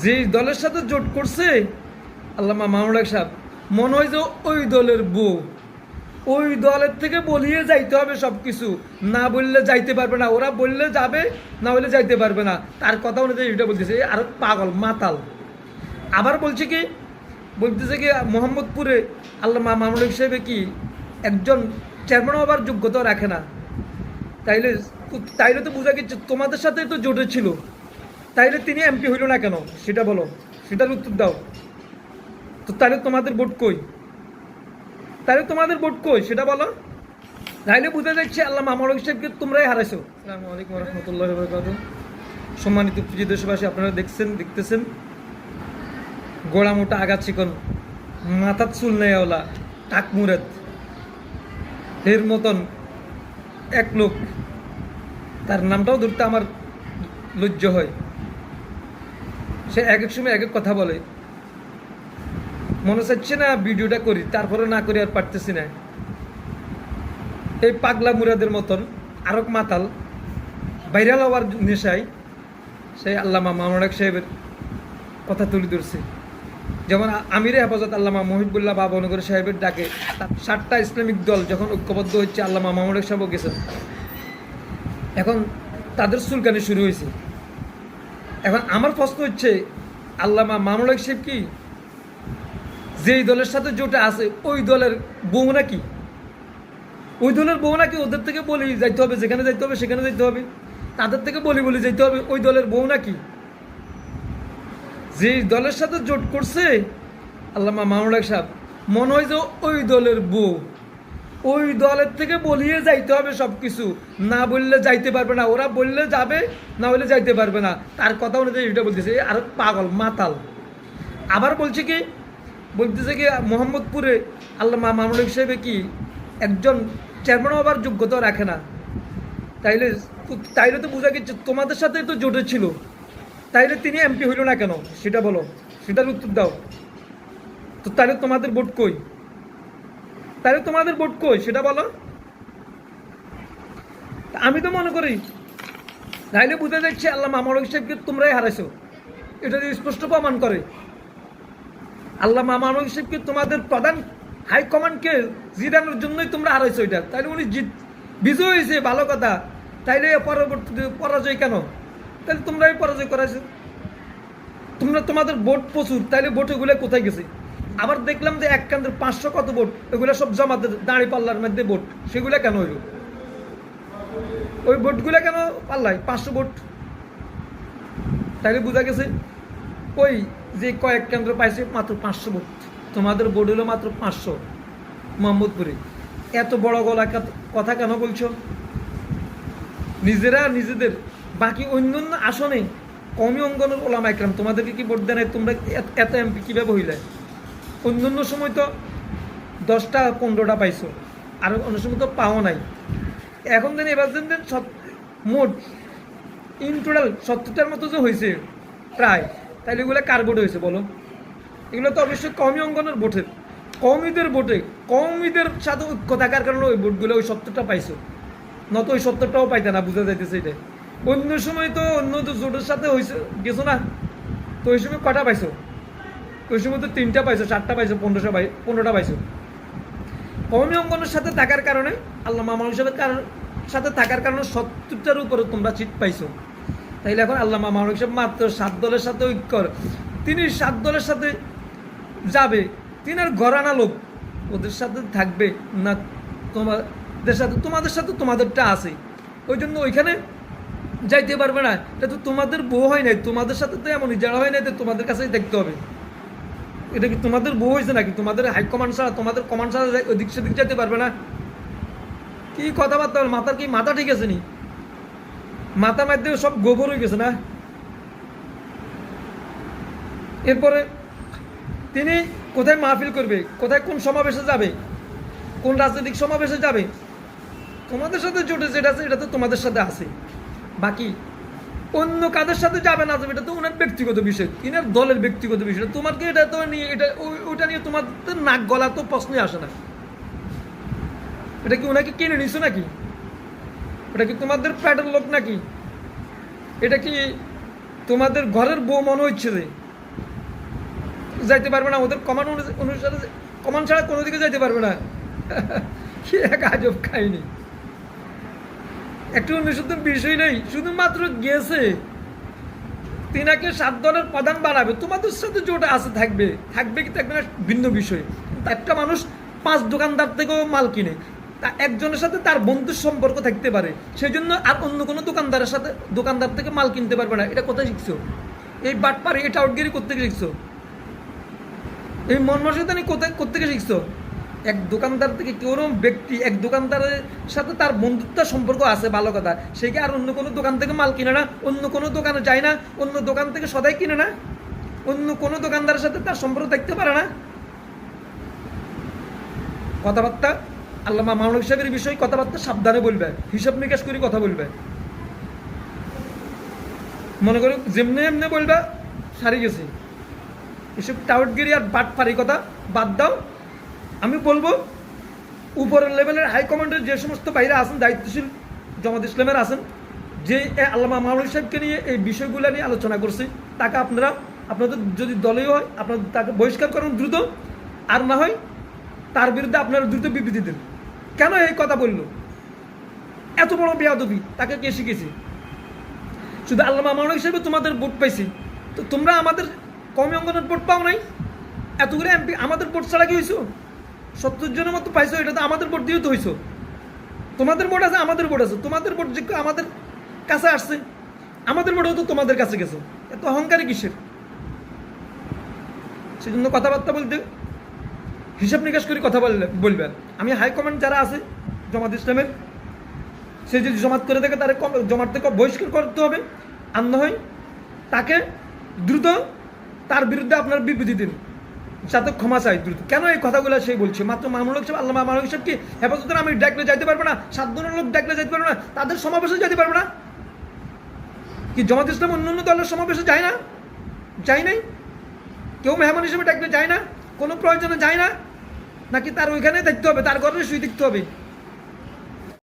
যে দলের সাথে জোট করছে আল্লামা মামুনুল হক সাহেব, মনে হয় যে ওই দলের বউ। ওই দলের থেকে বলিয়ে যাইতে হবে সব কিছু, না বললে যাইতে পারবে না। ওরা বললে যাবে, না বললে যাইতে পারবে না। তার কথা অনুযায়ী এটা বলতেছে, আর পাগল মাতাল। আবার বলছে কি, বলতেছে কি মোহাম্মদপুরে আল্লামা মামুনুল হক সাহেবে কি একজন চেয়ারম্যান হবার যোগ্যতা রাখে না। তাইলে তাইলে তো বোঝা গেছে তোমাদের সাথে তো জোটে ছিল, তাইলে তিনি এমপি হইল না কেন সেটা বলো, সেটার উত্তর দাও। তো তাহলে তোমাদের ভোট কই? তাহলে তোমাদের ভোট কই সেটা বলো। তাইলে বুঝা যাচ্ছে আল্লামা মামুনুল হক সাহেবকে তোমরাই হারাইছো। আসসালামু আলাইকুম রহমতুল্লাহ বারাকাতুহু। সম্মানিত প্রিয় দেশবাসী, আপনারা দেখতেছেন গোড়া মোটা আগা চিকন, মাথার চুল নেওয়ালা, টাক মুরাদ এর মতন এক লোক, তার নামটাও ধরতে আমার লজ্জা হয়। সে এক এক সময় এক এক কথা বলে, মনে চাচ্ছে না ভিডিওটা করি, তারপরে না করি আর পারতেছি না। এই পাগলা মুরাদের মতন আরক মাতাল ভাইরাল হওয়ার নেশায় সেই আল্লামা মামুনুল হক সাহেবের কথা তুলে ধরছে। যেমন আমিরে হেফাজত আল্লামা মহিবুল্লাহ বাবনগর সাহেবের ডাকে 7টা ইসলামিক দল যখন ঐক্যবদ্ধ হচ্ছে, আল্লামা মামুনুল হক সাহেবও গেছেন। এখন তাদের চুলকানি শুরু হয়েছে। এখন আমার প্রশ্ন হচ্ছে, আল্লামা মামুনুল হক সাহেব কি যেই দলের সাথে জোটে আছে ওই দলের বউ নাকি? ওই দলের বউ নাকি? ওদের থেকে বলি যাইতে হবে, যেখানে যাইতে হবে সেখানে যাইতে হবে, তাদের থেকে বলি যাইতে হবে, ওই দলের বউ নাকি? যে দলের সাথে জোট করছে আল্লামা মামুনুল হক সাহেব, মনে হয় যে ওই দলের বউ। ওই দলের থেকে বলিয়ে যাইতে হবে সব কিছু, না বললে যাইতে পারবে না। ওরা বললে যাবে, না বললে যাইতে পারবে না। তার কথা অনুযায়ী এটা বলতেছে, আর পাগল মাতাল। আবার বলছে কি, বলতেছে কি মোহাম্মদপুরে আল্লামা মামুনুল হক সাহেবে কি একজন চেয়ারম্যান হবার যোগ্যতা রাখে না। তাইলে তো বোঝা গেছে তোমাদের সাথে তো জোটে ছিল, তাইলে তিনি এমপি হইল না কেন সেটা বলো, সেটার উত্তর দাও। তো তাহলে তোমাদের ভোট কই? তাহলে তোমাদের ভোট কই সেটা বলো। আমি তো মনে করি তাইলে বুঝা যাচ্ছে আল্লামা মামুনুল হক সাহেবকে তোমরাই হারাইছো। এটা স্পষ্ট প্রমাণ করে। আল্লামা মামুনুল হক সাহেবকে তোমাদের প্রধান হাইকমান্ডকে জিতানোর জন্যই তোমরা হারাইছো এটা। তাইলে উনি বিজয় হয়েছে, ভালো কথা। তাইলে পরবর্তীতে পরাজয় কেন? তাহলে তোমরাই পরাজয় করাইছো। তোমাদের ভোট প্রচুর, তাইলে ভোট এগুলো কোথায় গেছে? আবার দেখলাম যে এক কেন্দ্রে 500 কত ভোট, এগুলো সব জামাতের দাঁড়ি পাল্লার মধ্যে ভোট, সেগুলো কেন হইল? ওই ভোটগুলো কেন পাল্লায় 500 ভোট? তাইলে বোঝা গেছে ওই যে কয়েক কেন্দ্র পাইছে মাত্র 500 ভোট। তোমাদের ভোট হলো মাত্র 500 মোহাম্মদপুরে। এত বড় গলা কথা কেন বলছো? নিজেরা নিজেদের বাকি অন্য আসনে কমি অঙ্গনের ওলামা একরাম তোমাদেরকে কি ভোট দেয় নাই? তোমরা এত এমপি কীভাবে হইলে? অন্য সময় তো 10টা 15টা পাইছো, আর অন্য সময় তো পাও নাই। এখন দেন এবার দেন মোট ইন টোটাল 70টার মতো যে হয়েছে প্রায়, তাহলে এগুলো কার ভোট হয়েছে বলো? এগুলো তো অবশ্যই কমি অঙ্গনের ভোটের, কৌমিদের ভোটে, কৌমিদের সাথে ঐক্য থাকার কারণে ওই ভোটগুলো ওই 70টা পাইছো, নত ওই 70টাও পাইতে না, বোঝা যাইতেছে এটা। অন্য সময় তো অন্য জোটের সাথে হয়েছে গেছো না, তো ওই সময় কটা পাইছো? ওই সময় তো 3টা পাইছো, 4টা পাইছো, 15টা পাইছো। কওমি অঙ্গনের সাথে থাকার কারণে, আল্লামা মামুনুল সাহেবের সাথে থাকার কারণে 70টার উপরে তোমরা সিট পাইছো। তাইলে এখন আল্লামা মামুনুল সাহেব মাত্র 7 দলের সাথে ঐক্য, তিনি 7 দলের সাথে যাবে, তিনি আর ঘরানা লোক, ওদের সাথে থাকবে না তোমাদের সাথে তোমাদেরটা আছে, ওই জন্য ওইখানে যাইতে পারবে না। এটা তো তোমাদের বউ হয় নাই, তোমাদের সাথে তো এমনই যারা হয় নাই, তো তোমাদের কাছেই দেখতে হবে। এটা কি তোমাদের বউ হয়েছে নাকি? তোমাদের হাইকমান্ড ছাড়া, তোমাদের কমান্ড ছাড়া ওদিক সেদিক যেতে পারবে না? কি কথাবার্তা, মাথার কি মাথা ঠিক আছে নি? মাথা মধ্যে সব গোবর হয়ে গেছে না? এরপরে তিনি কোথায় মাহফিল করবে, কোথায় কোন সমাবেশে যাবে, কোন রাজনৈতিক সমাবেশে যাবে, তোমাদের সাথে জোটে যেটা আছে এটা তো তোমাদের সাথে আছে। বাকি অন্য কাদের সাথে যাবে না যাবে এটা তো ওনার ব্যক্তিগত বিষয়, ইনার দলের ব্যক্তিগত বিষয়। তোমাকে এটা তো নিয়ে এটা ওইটা নিয়ে তোমাদের নাক গলা তো প্রশ্নই আসে না। এটা কি ওনাকে কিনে নিছো নাকি? ওটা কি তোমাদের প্যাটের লোক নাকি? এটা কি তোমাদের ঘরের বউ মনে হচ্ছে যে যাইতে পারবে না, ওদের কমান অনুসারে কমান ছাড়া কোনো দিকে যাইতে পারবে না। সে এক আজব খায়নি, একটু অনুসন্ধান বিষয় নেই, শুধুমাত্র গেছে তিনাকে 7 দলের প্রধান বানাবে, তোমাদের সাথে যেটা আছে থাকবে, থাকবে কি থাকবে না ভিন্ন বিষয়। একটা মানুষ 5 দোকানদার থেকেও মাল কিনে, তা একজনের সাথে তার বন্ধুর সম্পর্ক থাকতে পারে, সেই জন্য আর অন্য কোনো দোকানদার থেকে মাল কিনতে পারবে না। এটা কোথায় শিখছো? এই বাটপারি, এটা আউটগিরি করতে গিয়ে শিখছো? এই মন মানসিকতা কোথায় কোত্থেকে শিখছো? এক দোকানদার থেকে কোনো ব্যক্তি এক দোকানদারের সাথে তার বন্ধুত্ব সম্পর্ক আছে, ভালো কথা, সে কি আর অন্য কোনো দোকান থেকে মাল কিনে না? অন্য কোনো দোকানে যায় না? অন্য দোকান থেকে সদাই কিনে না? অন্য কোনো দোকানদারের সাথে তার সম্পর্ক থাকতে পারে না? কথাবার্তা আল্লামা মাওলানা সাহেবের বিষয়ে কথাবার্তা সাবধানে বলবে, হিসাব নিকাশ করে কথা বলবে। মনে করো যেমনি এমনি বলবে সারি গেছে, এসব টাউটগিরি আর বাটপারি কথা বাদ দাও। আমি বলবো উপরের লেভেলের হাইকমান্ডের যে সমস্ত বাইরে আছেন, দায়িত্বশীল জামাত ইসলামের আছেন, যে আল্লামা মাওলানা সাহেবকে নিয়ে এই বিষয়গুলো নিয়ে আলোচনা করছি, তাকে আপনাদের যদি দলীয় হয় আপনাদের তাকে বহিষ্কার করুন দ্রুত, আর না হয় তার বিরুদ্ধে আপনারা দ্রুত বিবৃতি দেন। কেন এই কথা বললো? এত বড় বেয়াদবি তাকে কে শিখেছে? শুধু আল্লামা মাওলানা হিসেবে তোমাদের ভোট পাইছি, তো তোমরা আমাদের কমি অঙ্গনের ভোট পাও নাই? এতগুলো এমপি আমাদের ভোট ছাড়া কি হয়েছো? 70 জনের মতো পাইছো, এটা তো আমাদের ভোট দিয়েও তো হয়েছো। তোমাদের ভোট আছে, আমাদের ভোট আছে, তোমাদের ভোট যোগ্য আমাদের কাছে আসছে, আমাদের ভোটও তো তোমাদের কাছে গেছে, এত অহংকারী কিসের? সেই জন্য কথাবার্তা বলতে হিসাব নিকাশ করে কথা বলবেন। আমি হাইকমান্ড যারা আছে জামাত ইসলামের, সে যদি জমাত করে থাকে তার জমাত থেকে বহিষ্কার করতে হবে, আর না হয় তাকে দ্রুত তার বিরুদ্ধে আপনার বিবৃতি দিন, সাথে ক্ষমা চাই দ্রুত। কেন এই কথাগুলো সেই বলছে? মাত্র মামুনুল হক সাহেব, আল্লামা মামুনুল হক সাহেব কি হেফাজতের আমি ডাকলে যাইতে পারবো না? 7 দলের লোক ডাকলে যাইতে পারবো না? তাদের সমাবেশে যাইতে পারবো না? কি জামাত ইসলাম অন্য অন্য দলের সমাবেশে যায় না? যায় নাই? কেউ মেহমান হিসেবে ডাকলে যায় না? কোনো প্রয়োজনে যায় না? নাকি তার ওইখানে দেখতে হবে, তার ঘরে শুয়ে দেখতে হবে?